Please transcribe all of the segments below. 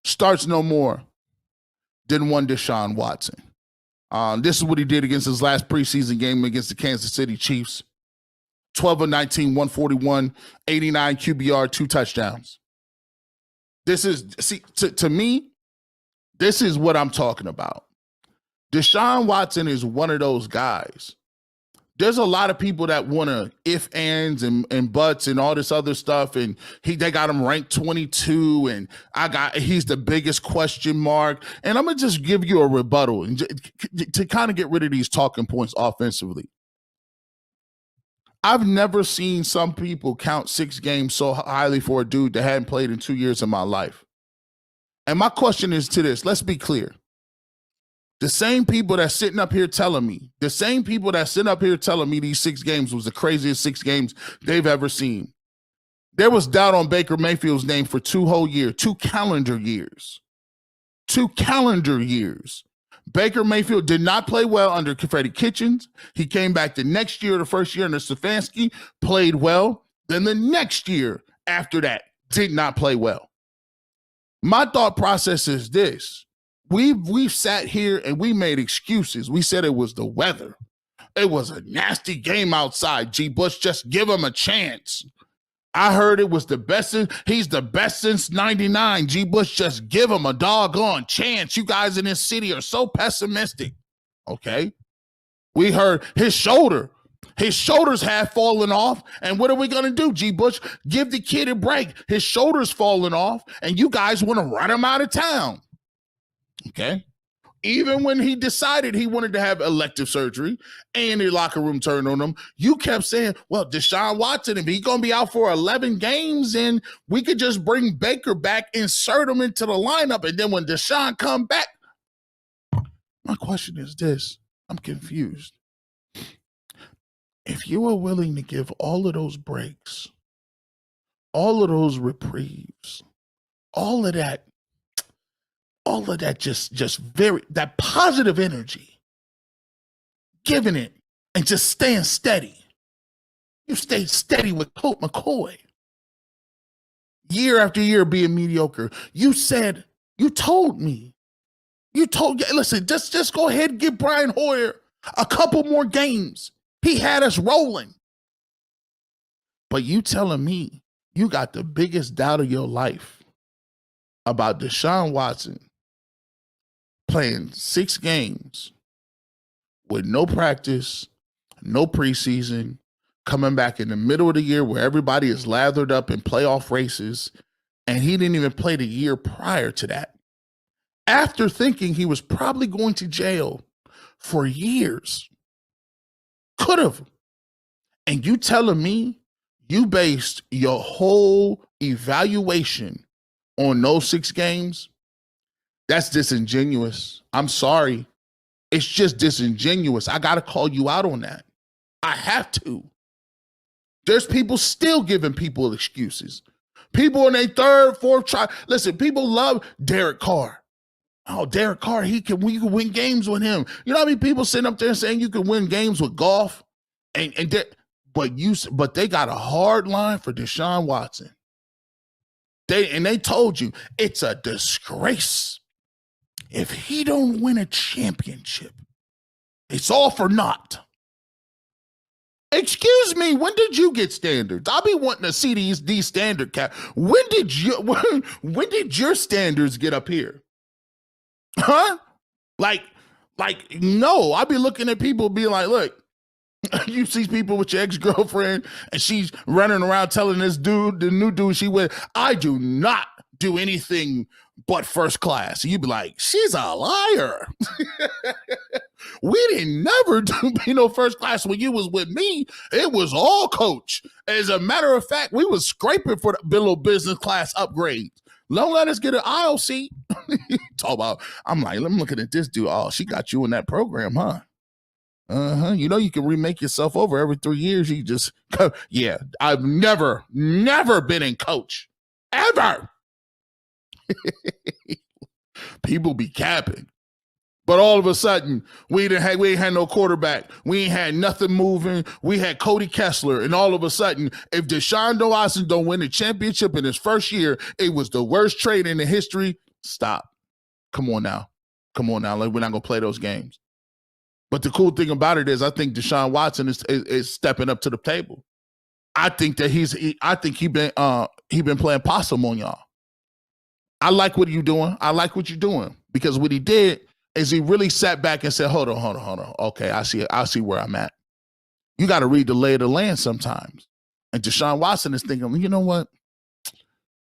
starts no more than one Deshaun Watson. This is what he did against his last preseason game against the Kansas City Chiefs. 12 of 19, 141, 89 QBR, 2 touchdowns. This is, to me, this is what I'm talking about. Deshaun Watson is one of those guys. There's a lot of people that want to if, ands, and buts and all this other stuff, and they got him ranked 22, and he's the biggest question mark. And I'm gonna just give you a rebuttal and to kind of get rid of these talking points offensively. I've never seen some people count 6 games so highly for a dude that hadn't played in 2 years of my life. And my question is to this: let's be clear. The same people that's sitting up here telling me these 6 games was the craziest 6 games they've ever seen. There was doubt on Baker Mayfield's name for 2 calendar years. 2 calendar years. Baker Mayfield did not play well under Freddie Kitchens. He came back the next year, the first year under Stefanski, played well. Then the next year after that, did not play well. My thought process is this. We've sat here and we made excuses. We said it was the weather. It was a nasty game outside. G. Bush, just give him a chance. I heard it was the best. He's the best since 99. G. Bush, just give him a doggone chance. You guys in this city are so pessimistic. Okay. We heard his shoulders have fallen off. And what are we going to do, G. Bush? Give the kid a break. His shoulder's fallen off, and you guys want to run him out of town. Okay. Even when he decided he wanted to have elective surgery and the locker room turned on him, you kept saying, well, Deshaun Watson, if he's going to be out for 11 games, and we could just bring Baker back, insert him into the lineup, and then when Deshaun come back. My question is this. I'm confused. If you are willing to give all of those breaks, all of those reprieves, all of that just very, that positive energy, giving it and just staying steady. You stayed steady with Colt McCoy. Year after year being mediocre. Listen, just go ahead and give Brian Hoyer a couple more games. He had us rolling. But you telling me you got the biggest doubt of your life about Deshaun Watson playing 6 games with no practice, no preseason, coming back in the middle of the year where everybody is lathered up in playoff races, and he didn't even play the year prior to that. After thinking he was probably going to jail for years. Could have. And you telling me you based your whole evaluation on those 6 games? That's disingenuous. I'm sorry. It's just disingenuous. I got to call you out on that. I have to. There's people still giving people excuses. People in their 3rd, 4th try. Listen, people love Derek Carr. Oh, Derek Carr, you can win games with him. You know how many people sitting up there saying you can win games with golf? But they got a hard line for Deshaun Watson. They told you it's a disgrace. If he don't win a championship, it's all for naught. Excuse me, when did you get standards? I'll be wanting to see these standard cap. When did your standards get up here? Huh? No, I'll be looking at people being like, look, you see people with your ex-girlfriend and she's running around telling this dude, the new dude she with, I do not do anything but first class. And you'd be like, she's a liar. We didn't never do first class when you was with me. It was all coach. As a matter of fact, we was scraping for the little business class upgrade. Don't let us get an aisle seat. I'm looking at this dude. Oh, she got you in that program, huh? Uh-huh. You know you can remake yourself over every 3 years. You just, yeah, I've never been in coach. Ever. People be capping. But all of a sudden, we ain't had no quarterback. We ain't had nothing moving. We had Cody Kessler. And all of a sudden, if Deshaun Watson don't win the championship in his first year, it was the worst trade in the history. Stop. Come on now. Like, we're not going to play those games. But the cool thing about it is I think Deshaun Watson is stepping up to the table. I think that he's been playing possum on y'all. I like what you're doing. Because what he did is he really sat back and said, hold on. Okay, I see where I'm at. You got to read the lay of the land sometimes. And Deshaun Watson is thinking, you know what?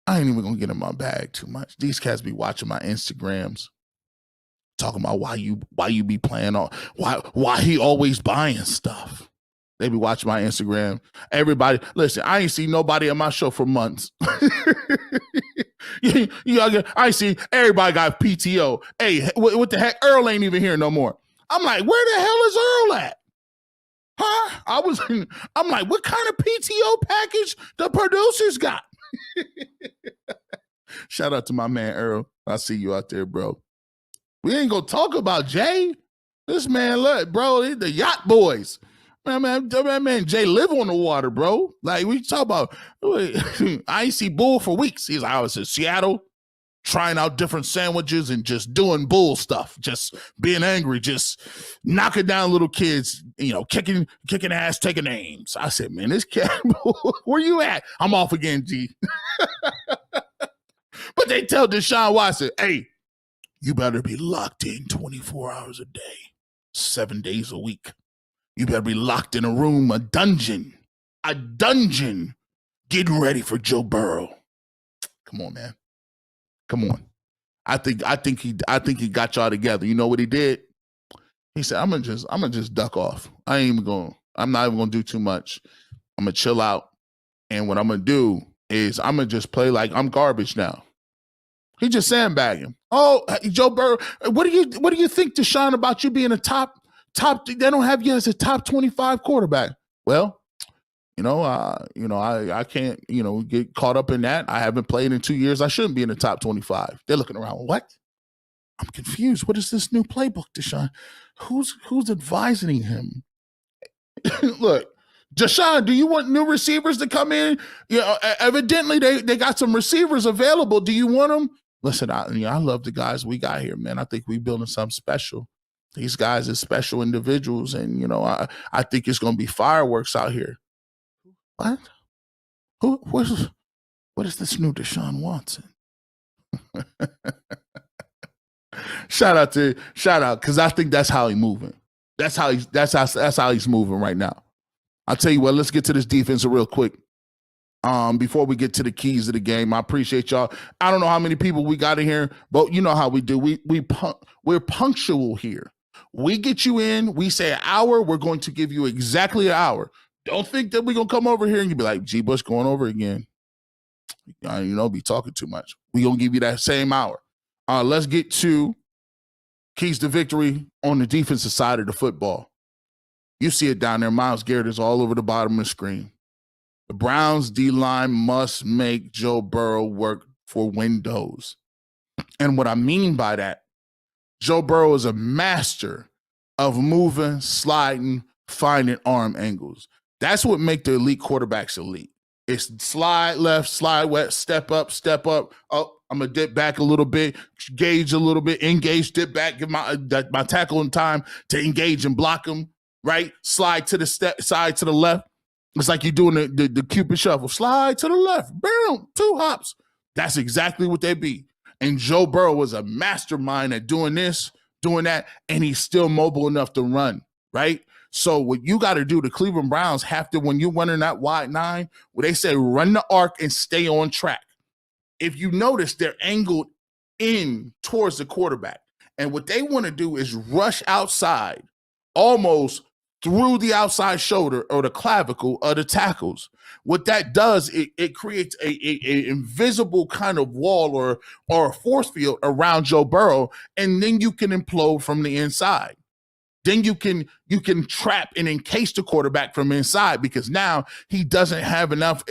I ain't even going to get in my bag too much. These cats be watching my Instagrams, talking about why you be playing on, why he always buying stuff. They be watching my Instagram. Everybody, listen, I ain't seen nobody on my show for months. I see everybody got PTO. Hey, what the heck? Earl ain't even here no more. I'm like, where the hell is Earl at? Huh? I'm like, what kind of PTO package the producers got? Shout out to my man Earl. I see you out there, bro. We ain't gonna talk about Jay. This man, look, bro, the yacht boys. Man, Jay live on the water, bro. Like, we talk about, I ain't see Bull for weeks. He's like, I was in Seattle trying out different sandwiches and just doing Bull stuff, just being angry, just knocking down little kids, kicking ass, taking names. I said, man, this cat, where you at? I'm off again, G. But they tell Deshaun Watson, hey, you better be locked in 24 hours a day, 7 days a week. You better be locked in a room, a dungeon, getting ready for Joe Burrow. Come on, man. Come on. I think he got y'all together. You know what he did? He said, I'm gonna just duck off. I'm not even gonna do too much. I'm gonna chill out. And what I'm gonna do is I'm gonna just play like I'm garbage now. He just sandbagging. Oh, Joe Burrow, what do you think, Deshaun, about you being a top? They don't have you as a top 25 quarterback. Well, I can't, get caught up in that. I haven't played in 2 years. I shouldn't be in the top 25. They're looking around. What? I'm confused. What is this new playbook, Deshaun? Who's advising him? Look, Deshaun, do you want new receivers to come in? Evidently they got some receivers available. Do you want them? Listen, I love the guys we got here, man. I think we building something special. These guys are special individuals, and I think it's gonna be fireworks out here. What? What is this new Deshaun Watson? Shout out, because I think that's how he's moving. That's how he's moving right now. I'll tell you what, let's get to this defense real quick. Before we get to the keys of the game, I appreciate y'all. I don't know how many people we got in here, but you know how we do. We're punctual here. We get you in, we say an hour, we're going to give you exactly an hour. Don't think that we're going to come over here and you be like, G. Bush going over again. Be talking too much. We're going to give you that same hour. Let's get to keys to victory on the defensive side of the football. You see it down there. Myles Garrett is all over the bottom of the screen. The Browns D-line must make Joe Burrow work for windows. And what I mean by that, Joe Burrow is a master of moving, sliding, finding arm angles. That's what makes the elite quarterbacks elite. It's slide left, slide west, step up. Oh, I'm going to dip back a little bit, gauge a little bit, engage, dip back, give my tackle in time to engage and block him, right? Slide to the side to the left. It's like you're doing the Cupid shuffle. Slide to the left, boom, 2 hops. That's exactly what they be. And Joe Burrow was a mastermind at doing this, doing that, and he's still mobile enough to run, right? So what you got to do, the Cleveland Browns have to, when you're running that wide 9, where they say run the arc and stay on track. If you notice, they're angled in towards the quarterback. And what they want to do is rush outside, almost through the outside shoulder or the clavicle of the tackles. What that does, it creates a invisible kind of wall or a force field around Joe Burrow, and then you can implode from the inside. Then you can trap and encase the quarterback from inside, because now he doesn't have enough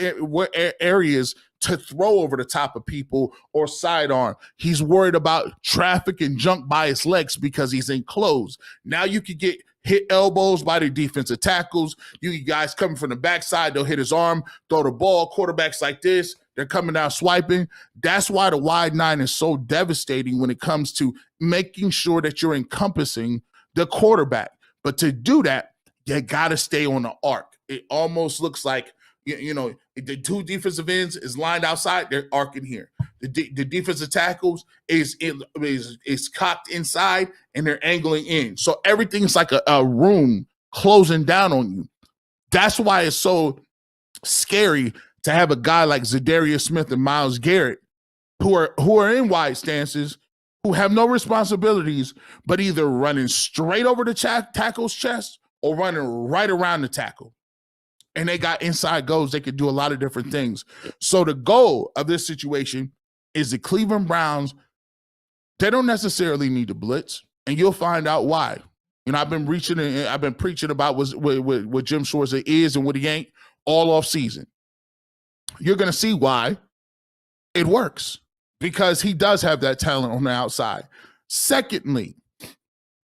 areas to throw over the top of people or sidearm. He's worried about traffic and junk by his legs because he's enclosed. Now you can get hit elbows by the defensive tackles. You guys coming from the backside, they'll hit his arm, throw the ball, quarterbacks like this. They're coming down swiping. That's why the wide nine is so devastating when it comes to making sure that you're encompassing the quarterback. But to do that, you got to stay on the arc. It almost looks like, the two defensive ends is lined outside, they're arcing here. The defensive tackles is cocked inside and they're angling in. So everything's like a room closing down on you. That's why it's so scary to have a guy like Zadarius Smith and Myles Garrett who are in wide stances, who have no responsibilities, but either running straight over the tackle's chest or running right around the tackle. And they got inside goals. They could do a lot of different things. So the goal of this situation is the Cleveland Browns, they don't necessarily need to blitz, and you'll find out why. I've been preaching about what Jim Schwartz is and what he ain't all off season. You're going to see why it works, because he does have that talent on the outside. Secondly,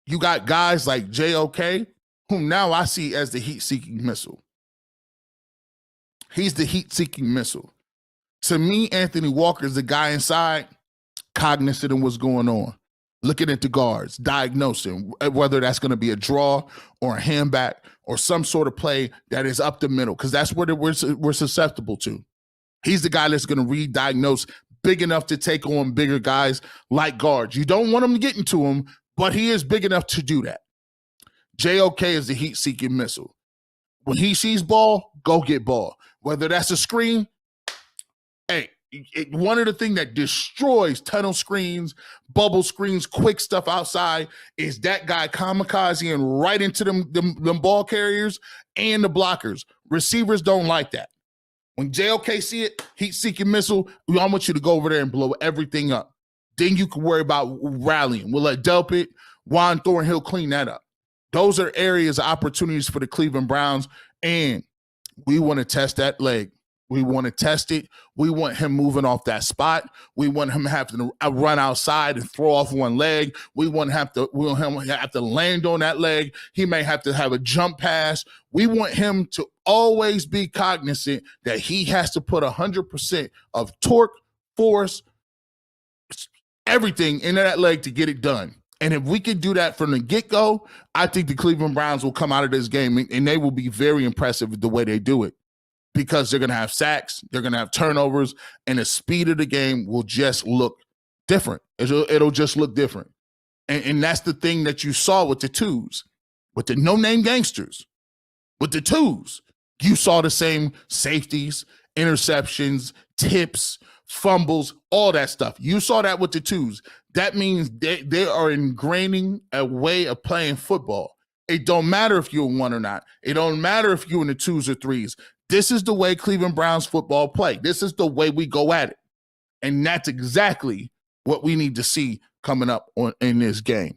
you got guys like JOK, whom now I see as the heat-seeking missile. He's the heat-seeking missile. To me, Anthony Walker is the guy inside, cognizant of what's going on, looking at the guards, diagnosing whether that's going to be a draw or a handback or some sort of play that is up the middle, because that's what we're susceptible to. He's the guy that's going to re-diagnose, big enough to take on bigger guys like guards. You don't want him to get into him, but he is big enough to do that. JOK is the heat-seeking missile. When he sees ball, go get ball. Whether that's a screen, one of the things that destroys tunnel screens, bubble screens, quick stuff outside is that guy kamikazing right into them ball carriers and the blockers. Receivers don't like that. When JOK see it, heat-seeking missile, I want you to go over there and blow everything up. Then you can worry about rallying. We'll let Delpit, Juan Thornhill clean that up. Those are areas of opportunities for the Cleveland Browns, and we want to test that leg. We want to test it. We want him moving off that spot. We want him having to run outside and throw off one leg. We want him to have to land on that leg. He may have to have a jump pass. We want him to always be cognizant that he has to put 100% of torque, force, everything into that leg to get it done. And if we can do that from the get-go, I think the Cleveland Browns will come out of this game and they will be very impressive with the way they do it, because they're going to have sacks, they're going to have turnovers, and the speed of the game will just look different. It'll just look different. And that's the thing that you saw with the twos, with the no-name gangsters. With the twos, you saw the same safeties, interceptions, tips, fumbles, all that stuff. You saw that with the twos. That means they are ingraining a way of playing football. It don't matter if you're one or not. It don't matter if you're in the twos or threes. This is the way Cleveland Browns football play. This is the way we go at it. And that's exactly what we need to see coming up in this game.